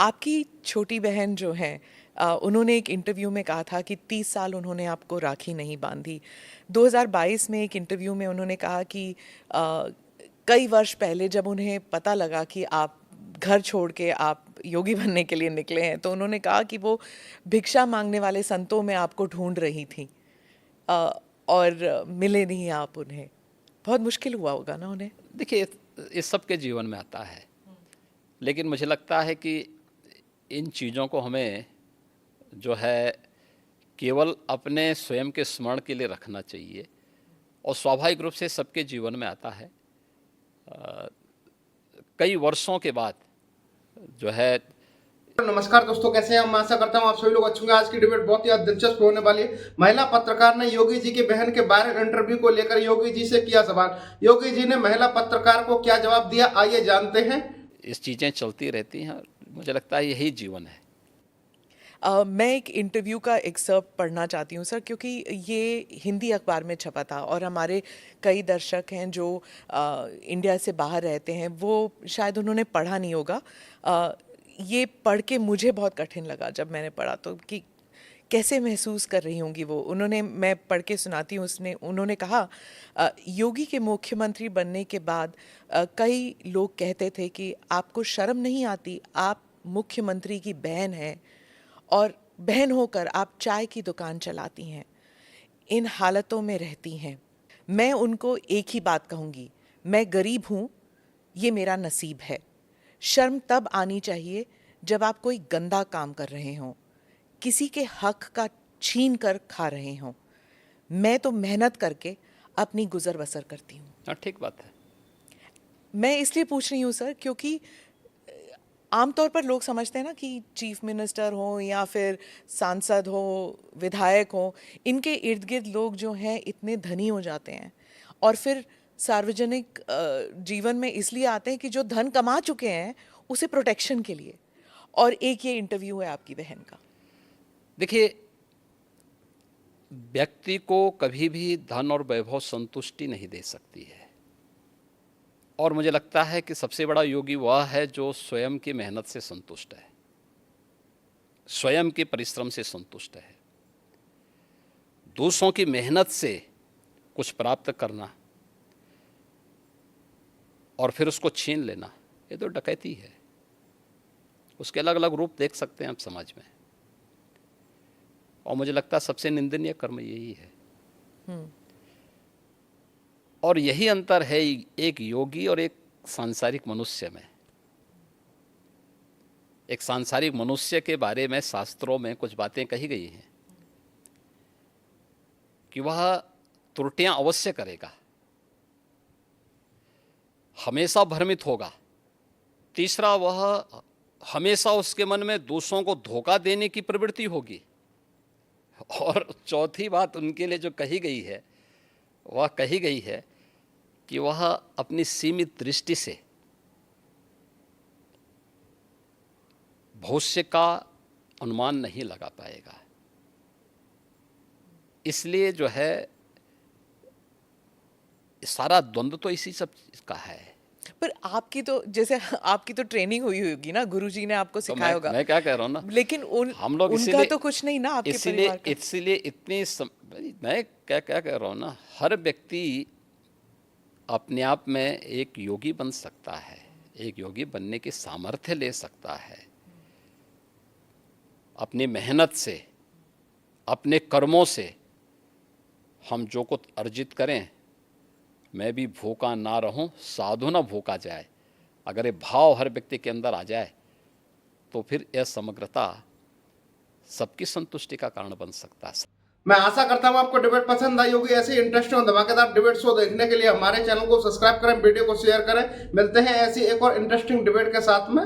आपकी छोटी बहन जो है उन्होंने एक इंटरव्यू में कहा था कि 30 साल उन्होंने आपको राखी नहीं बांधी। 2022 में एक इंटरव्यू में उन्होंने कहा कि कई वर्ष पहले जब उन्हें पता लगा कि आप घर छोड़ के आप योगी बनने के लिए निकले हैं, तो उन्होंने कहा कि वो भिक्षा मांगने वाले संतों में आपको ढूंढ रही थी और मिले नहीं आप उन्हें। बहुत मुश्किल हुआ होगा ना उन्हें? देखिए, ये सबके जीवन में आता है, लेकिन मुझे लगता है कि इन चीज़ों को हमें जो है केवल अपने स्वयं के स्मरण के लिए रखना चाहिए, और स्वाभाविक रूप से सबके जीवन में आता है। कई वर्षों के बाद जो है। नमस्कार दोस्तों, कैसे हैं? मैं आशा करता हूं आप सभी लोग अच्छे होंगे। आज की डिबेट बहुत ही दिलचस्प होने वाली है। महिला पत्रकार ने योगी जी की बहन के वायरल इंटरव्यू को लेकर योगी जी से किया सवाल। योगी जी ने महिला पत्रकार को क्या जवाब दिया, आइए जानते हैं। इस चीज़ें चलती रहती हैं, मुझे लगता है यही जीवन है। मैं एक इंटरव्यू का एक्सर्प्ट पढ़ना चाहती हूँ सर, क्योंकि ये हिंदी अखबार में छपा था और हमारे कई दर्शक हैं जो इंडिया से बाहर रहते हैं, वो शायद उन्होंने पढ़ा नहीं होगा। ये पढ़ के मुझे बहुत कठिन लगा जब मैंने पढ़ा, तो कि कैसे महसूस कर रही होंगी वो। मैं पढ़ के सुनाती हूँ। उन्होंने कहा, योगी के मुख्यमंत्री बनने के बाद कई लोग कहते थे कि आपको शर्म नहीं आती, आप मुख्यमंत्री की बहन हैं और बहन होकर आप चाय की दुकान चलाती हैं, इन हालतों में रहती हैं। मैं उनको एक ही बात कहूँगी, मैं गरीब हूँ, ये मेरा नसीब है। शर्म तब आनी चाहिए जब आप कोई गंदा काम कर रहे हों, किसी के हक का छीन कर खा रहे हों। मैं तो मेहनत करके अपनी गुजर बसर करती हूँ। ठीक बात है। मैं इसलिए पूछ रही हूँ सर, क्योंकि आमतौर पर लोग समझते हैं ना कि चीफ मिनिस्टर हो या फिर सांसद हो, विधायक हो, इनके इर्द गिर्द लोग जो हैं इतने धनी हो जाते हैं और फिर सार्वजनिक जीवन में इसलिए आते हैं कि जो धन कमा चुके हैं उसे प्रोटेक्शन के लिए। और एक ये इंटरव्यू है आपकी बहन का। देखिए, व्यक्ति को कभी भी धन और वैभव संतुष्टि नहीं दे सकती है, और मुझे लगता है कि सबसे बड़ा योगी वह है जो स्वयं की मेहनत से संतुष्ट है, स्वयं के परिश्रम से संतुष्ट है। दूसरों की मेहनत से कुछ प्राप्त करना और फिर उसको छीन लेना, ये तो डकैती है। उसके अलग अलग रूप देख सकते हैं आप समाज में, और मुझे लगता है सबसे निंदनीय कर्म यही है। और यही अंतर है एक योगी और एक सांसारिक मनुष्य में। एक सांसारिक मनुष्य के बारे में शास्त्रों में कुछ बातें कही गई हैं कि वह त्रुटियां अवश्य करेगा, हमेशा भ्रमित होगा। तीसरा, वह हमेशा उसके मन में दूसरों को धोखा देने की प्रवृत्ति होगी। और चौथी बात उनके लिए जो कही गई है, वह कही गई है कि वह अपनी सीमित दृष्टि से भविष्य का अनुमान नहीं लगा पाएगा। इसलिए जो है सारा द्वंद्व तो इसी सब का है। पर आपकी तो, जैसे आपकी तो ट्रेनिंग हुई होगी ना, गुरुजी ने आपको सिखाया होगा। मैं क्या कह रहा हूँ ना, लेकिन हम लोग उनका तो कुछ नहीं ना आपके परिवार का। इसलिए मैं क्या कह रहा हूँ ना, हर व्यक्ति अपने आप में एक योगी बन सकता है, एक योगी बनने की सामर्थ्य ले सकता है। अपनी मेहनत से, अपने कर्मों से हम जो कुछ अर्जित करें, मैं भी भूखा ना रहूं, साधु ना भूखा जाए, अगर ये भाव हर व्यक्ति के अंदर आ जाए तो फिर यह समग्रता सबकी संतुष्टि का कारण बन सकता है। मैं आशा करता हूं आपको डिबेट पसंद आई होगी। ऐसी इंटरेस्टिंग और धमाकेदार डिबेट शो देखने के लिए हमारे चैनल को सब्सक्राइब करें, वीडियो को शेयर करें। मिलते हैं ऐसी एक और इंटरेस्टिंग डिबेट के साथ में।